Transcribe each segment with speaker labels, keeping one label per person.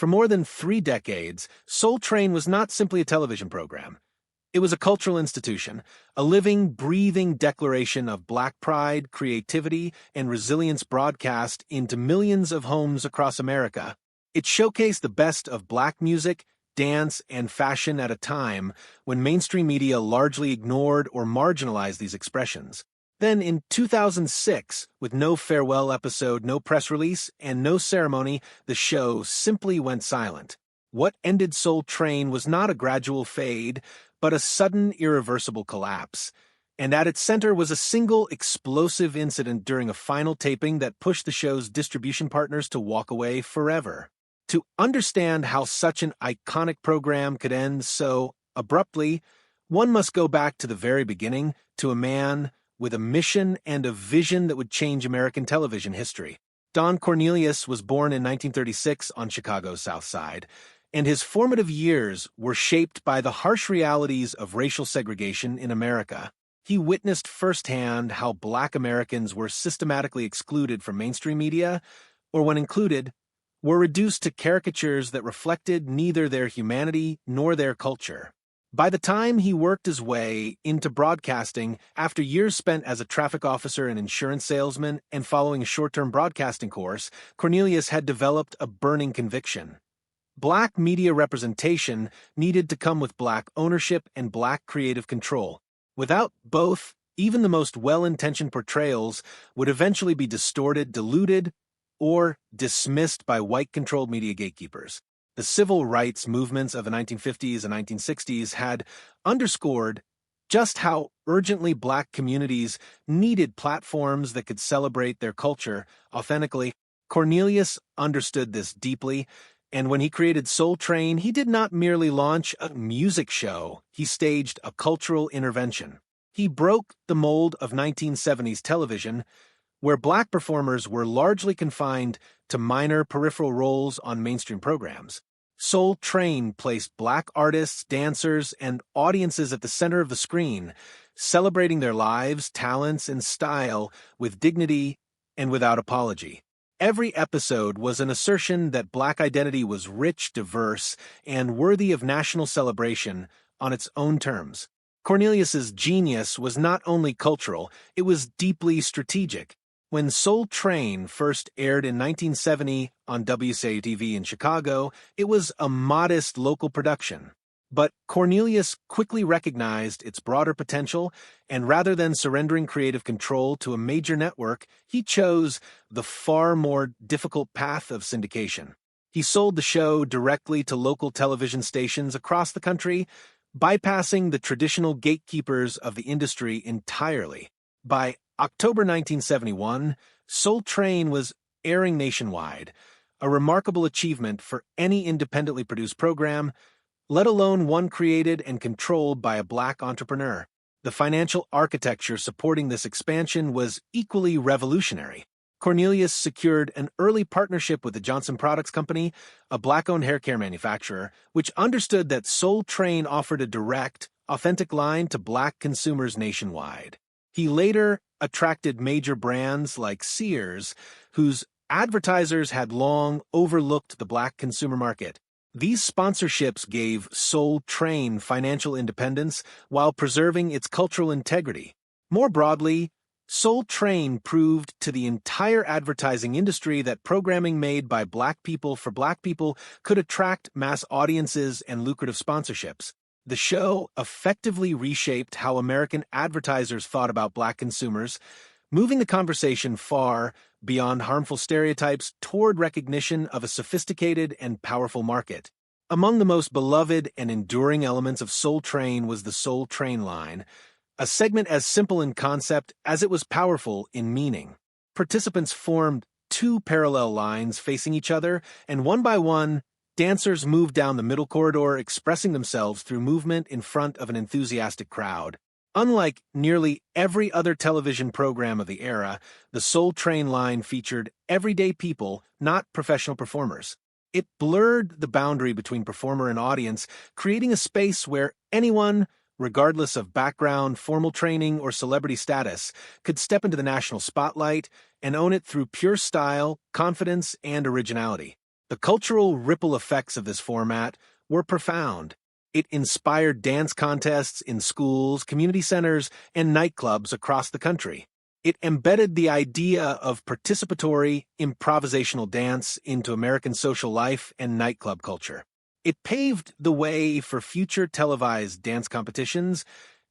Speaker 1: For more than 3 decades, Soul Train was not simply a television program. It was a cultural institution, a living, breathing declaration of Black pride, creativity, and resilience broadcast into millions of homes across America. It showcased the best of Black music, dance, and fashion at a time when mainstream media largely ignored or marginalized these expressions. Then, in 2006, with no farewell episode, no press release, and no ceremony, the show simply went silent. What ended Soul Train was not a gradual fade, but a sudden, irreversible collapse. And at its center was a single, explosive incident during a final taping that pushed the show's distribution partners to walk away forever. To understand how such an iconic program could end so abruptly, one must go back to the very beginning, to a man with a mission and a vision that would change American television history. Don Cornelius was born in 1936 on Chicago's South Side, and his formative years were shaped by the harsh realities of racial segregation in America. He witnessed firsthand how Black Americans were systematically excluded from mainstream media, or when included, were reduced to caricatures that reflected neither their humanity nor their culture. By the time he worked his way into broadcasting, after years spent as a traffic officer and insurance salesman and following a short-term broadcasting course, Cornelius had developed a burning conviction. Black media representation needed to come with Black ownership and Black creative control. Without both, even the most well-intentioned portrayals would eventually be distorted, diluted, or dismissed by white-controlled media gatekeepers. The civil rights movements of the 1950s and 1960s had underscored just how urgently Black communities needed platforms that could celebrate their culture authentically. Cornelius understood this deeply, and when he created Soul Train, he did not merely launch a music show, he staged a cultural intervention. He broke the mold of 1970s television, where Black performers were largely confined to minor peripheral roles on mainstream programs. Soul Train placed Black artists, dancers, and audiences at the center of the screen, celebrating their lives, talents, and style with dignity and without apology. Every episode was an assertion that Black identity was rich, diverse, and worthy of national celebration on its own terms. Cornelius's genius was not only cultural, it was deeply strategic. When Soul Train first aired in 1970 on WCATV in Chicago, it was a modest local production. But Cornelius quickly recognized its broader potential, and rather than surrendering creative control to a major network, he chose the far more difficult path of syndication. He sold the show directly to local television stations across the country, bypassing the traditional gatekeepers of the industry entirely. By October 1971, Soul Train was airing nationwide, a remarkable achievement for any independently produced program, let alone one created and controlled by a Black entrepreneur. The financial architecture supporting this expansion was equally revolutionary. Cornelius secured an early partnership with the Johnson Products Company, a Black-owned hair care manufacturer, which understood that Soul Train offered a direct, authentic line to Black consumers nationwide. He later attracted major brands like Sears, whose advertisers had long overlooked the Black consumer market. These sponsorships gave Soul Train financial independence while preserving its cultural integrity. More broadly, Soul Train proved to the entire advertising industry that programming made by Black people for Black people could attract mass audiences and lucrative sponsorships. The show effectively reshaped how American advertisers thought about Black consumers, moving the conversation far beyond harmful stereotypes toward recognition of a sophisticated and powerful market. Among the most beloved and enduring elements of Soul Train was the Soul Train line, a segment as simple in concept as it was powerful in meaning. Participants formed two parallel lines facing each other, and one by one, dancers moved down the middle corridor, expressing themselves through movement in front of an enthusiastic crowd. Unlike nearly every other television program of the era, the Soul Train line featured everyday people, not professional performers. It blurred the boundary between performer and audience, creating a space where anyone, regardless of background, formal training, or celebrity status, could step into the national spotlight and own it through pure style, confidence, and originality. The cultural ripple effects of this format were profound. It inspired dance contests in schools, community centers, and nightclubs across the country. It embedded the idea of participatory, improvisational dance into American social life and nightclub culture. It paved the way for future televised dance competitions,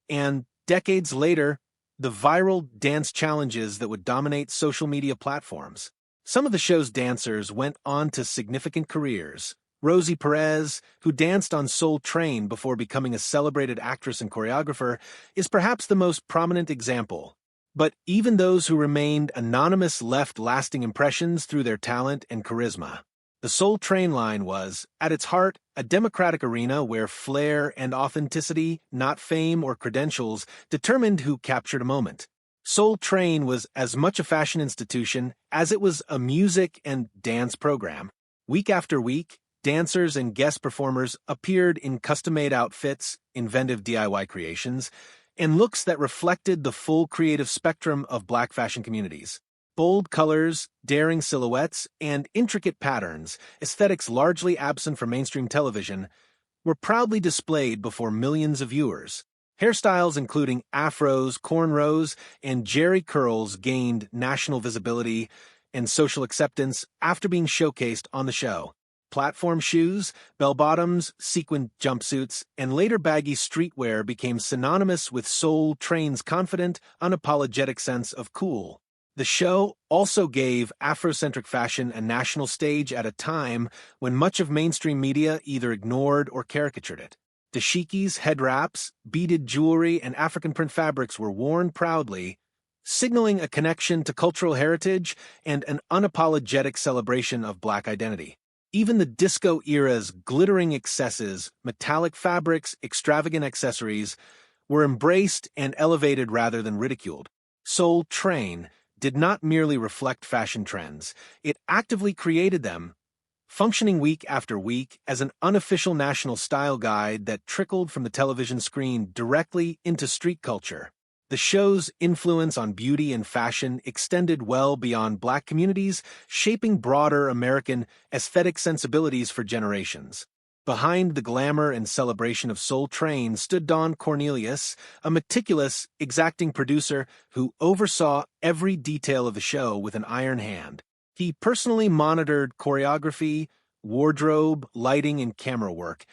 Speaker 1: and decades later, the viral dance challenges that would dominate social media platforms. Some of the show's dancers went on to significant careers. Rosie Perez, who danced on Soul Train before becoming a celebrated actress and choreographer, is perhaps the most prominent example. But even those who remained anonymous left lasting impressions through their talent and charisma. The Soul Train line was, at its heart, a democratic arena where flair and authenticity, not fame or credentials, determined who captured a moment. Soul Train was as much a fashion institution as it was a music and dance program. Week after week, dancers and guest performers appeared in custom-made outfits, inventive DIY creations, and looks that reflected the full creative spectrum of Black fashion communities. Bold colors, daring silhouettes, and intricate patterns, aesthetics largely absent from mainstream television, were proudly displayed before millions of viewers. Hairstyles including afros, cornrows, and jerry curls gained national visibility and social acceptance after being showcased on the show. Platform shoes, bell-bottoms, sequined jumpsuits, and later baggy streetwear became synonymous with Soul Train's confident, unapologetic sense of cool. The show also gave Afrocentric fashion a national stage at a time when much of mainstream media either ignored or caricatured it. Dashikis, head wraps, beaded jewelry, and African print fabrics were worn proudly, signaling a connection to cultural heritage and an unapologetic celebration of Black identity. Even the disco era's glittering excesses, metallic fabrics, extravagant accessories were embraced and elevated rather than ridiculed. Soul Train did not merely reflect fashion trends, it actively created them, functioning week after week as an unofficial national style guide that trickled from the television screen directly into street culture. The show's influence on beauty and fashion extended well beyond Black communities, shaping broader American aesthetic sensibilities for generations. Behind the glamour and celebration of Soul Train stood Don Cornelius, a meticulous, exacting producer who oversaw every detail of the show with an iron hand. He personally monitored choreography, wardrobe, lighting, and camera work,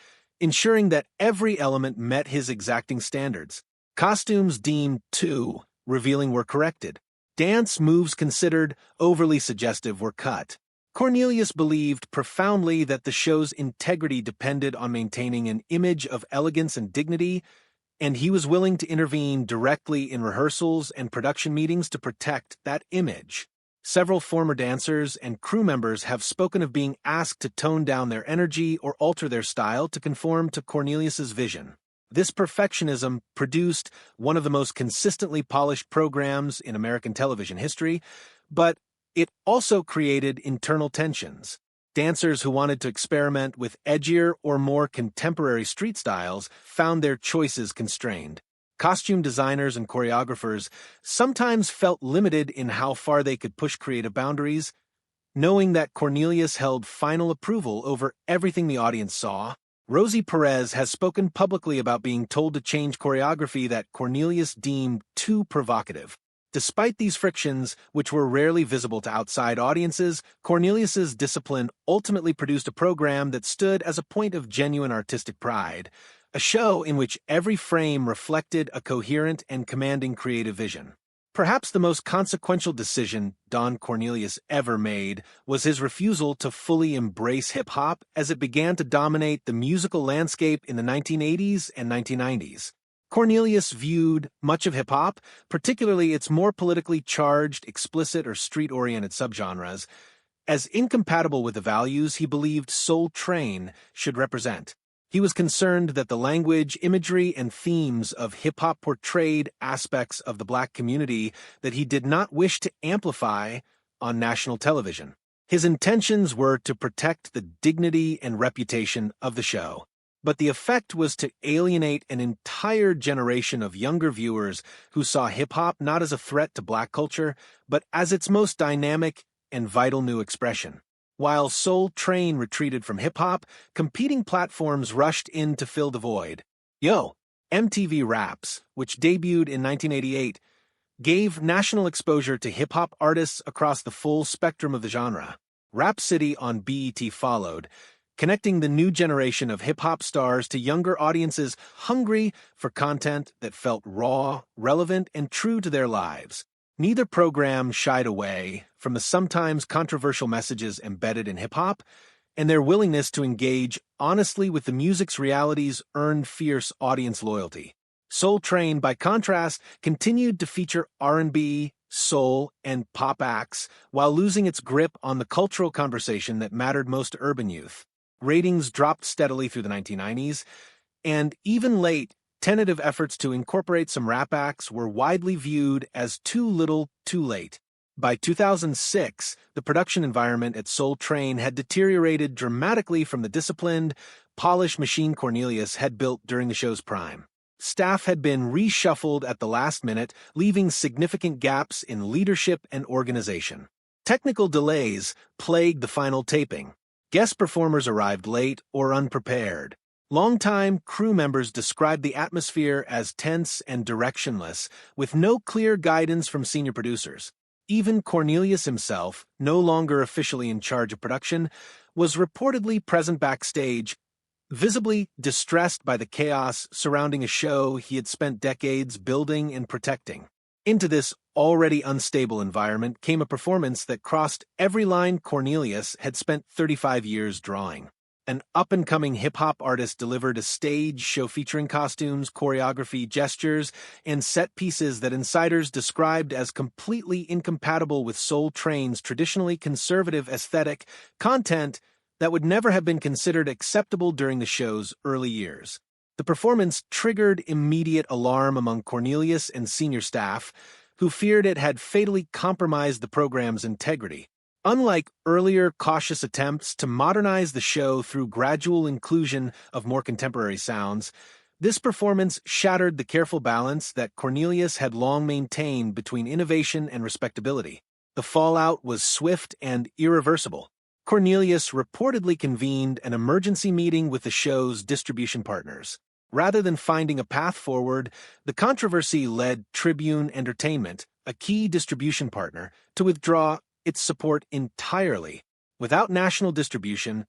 Speaker 1: ensuring that every element met his exacting standards. Costumes deemed too revealing were corrected. Dance moves considered overly suggestive were cut. Cornelius believed profoundly that the show's integrity depended on maintaining an image of elegance and dignity, and he was willing to intervene directly in rehearsals and production meetings to protect that image. Several former dancers and crew members have spoken of being asked to tone down their energy or alter their style to conform to Cornelius's vision. This perfectionism produced one of the most consistently polished programs in American television history, but it also created internal tensions. Dancers who wanted to experiment with edgier or more contemporary street styles found their choices constrained. Costume designers and choreographers sometimes felt limited in how far they could push creative boundaries, knowing that Cornelius held final approval over everything the audience saw. Rosie Perez has spoken publicly about being told to change choreography that Cornelius deemed too provocative. Despite these frictions, which were rarely visible to outside audiences, Cornelius's discipline ultimately produced a program that stood as a point of genuine artistic pride, a show in which every frame reflected a coherent and commanding creative vision. Perhaps the most consequential decision Don Cornelius ever made was his refusal to fully embrace hip-hop as it began to dominate the musical landscape in the 1980s and 1990s. Cornelius viewed much of hip-hop, particularly its more politically charged, explicit, or street-oriented subgenres, as incompatible with the values he believed Soul Train should represent. He was concerned that the language, imagery, and themes of hip-hop portrayed aspects of the Black community that he did not wish to amplify on national television. His intentions were to protect the dignity and reputation of the show, but the effect was to alienate an entire generation of younger viewers who saw hip-hop not as a threat to Black culture, but as its most dynamic and vital new expression. While Soul Train retreated from hip-hop, competing platforms rushed in to fill the void. MTV Raps, which debuted in 1988, gave national exposure to hip-hop artists across the full spectrum of the genre. Rap City on BET followed, connecting the new generation of hip-hop stars to younger audiences hungry for content that felt raw, relevant, and true to their lives. Neither program shied away from the sometimes controversial messages embedded in hip-hop, and their willingness to engage honestly with the music's realities earned fierce audience loyalty. Soul Train, by contrast, continued to feature R&B, soul, and pop acts while losing its grip on the cultural conversation that mattered most to urban youth. Ratings dropped steadily through the 1990s, and even late, tentative efforts to incorporate some rap acts were widely viewed as too little, too late. By 2006, the production environment at Soul Train had deteriorated dramatically from the disciplined, polished machine Cornelius had built during the show's prime. Staff had been reshuffled at the last minute, leaving significant gaps in leadership and organization. Technical delays plagued the final taping. Guest performers arrived late or unprepared. Longtime crew members described the atmosphere as tense and directionless, with no clear guidance from senior producers. Even Cornelius himself, no longer officially in charge of production, was reportedly present backstage, visibly distressed by the chaos surrounding a show he had spent decades building and protecting. Into this already unstable environment came a performance that crossed every line Cornelius had spent 35 years drawing. An up-and-coming hip-hop artist delivered a stage show featuring costumes, choreography, gestures, and set pieces that insiders described as completely incompatible with Soul Train's traditionally conservative aesthetic, content that would never have been considered acceptable during the show's early years. The performance triggered immediate alarm among Cornelius and senior staff, who feared it had fatally compromised the program's integrity. Unlike earlier cautious attempts to modernize the show through gradual inclusion of more contemporary sounds, this performance shattered the careful balance that Cornelius had long maintained between innovation and respectability. The fallout was swift and irreversible. Cornelius reportedly convened an emergency meeting with the show's distribution partners. Rather than finding a path forward, the controversy led Tribune Entertainment, a key distribution partner, to withdraw its support entirely. Without national distribution,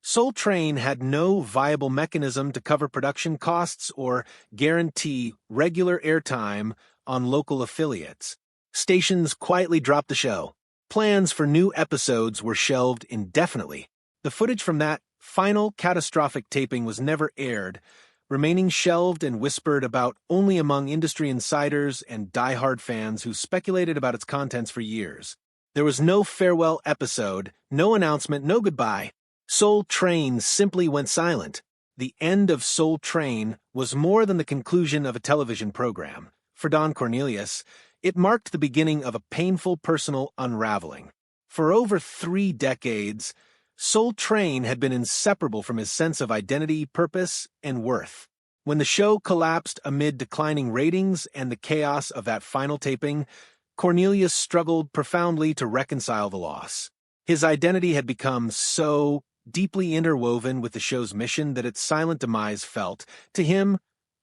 Speaker 1: Soul Train had no viable mechanism to cover production costs or guarantee regular airtime on local affiliates. Stations quietly dropped the show. Plans for new episodes were shelved indefinitely. The footage from that final catastrophic taping was never aired, remaining shelved and whispered about only among industry insiders and die-hard fans who speculated about its contents for years. There was no farewell episode, no announcement, no goodbye. Soul Train simply went silent. The end of Soul Train was more than the conclusion of a television program. For Don Cornelius, it marked the beginning of a painful personal unraveling. For over 3 decades, Soul Train had been inseparable from his sense of identity, purpose, and worth. When the show collapsed amid declining ratings and the chaos of that final taping, Cornelius struggled profoundly to reconcile the loss. His identity had become so deeply interwoven with the show's mission that its silent demise felt, to him,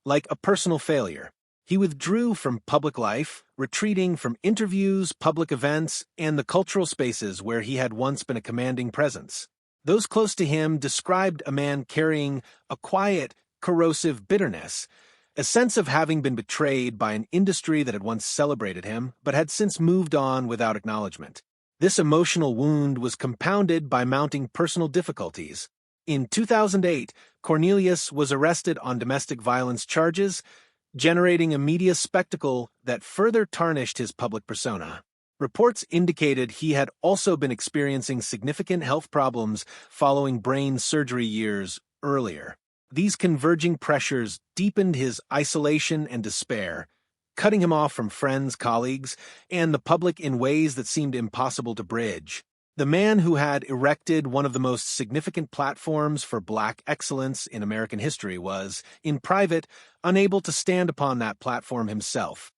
Speaker 1: like a personal failure. He withdrew from public life, retreating from interviews, public events, and the cultural spaces where he had once been a commanding presence. Those close to him described a man carrying a quiet, corrosive bitterness, a sense of having been betrayed by an industry that had once celebrated him, but had since moved on without acknowledgement. This emotional wound was compounded by mounting personal difficulties. In 2008, Cornelius was arrested on domestic violence charges, generating a media spectacle that further tarnished his public persona. Reports indicated he had also been experiencing significant health problems following brain surgery years earlier. These converging pressures deepened his isolation and despair, cutting him off from friends, colleagues, and the public in ways that seemed impossible to bridge. The man who had erected one of the most significant platforms for Black excellence in American history was, in private, unable to stand upon that platform himself.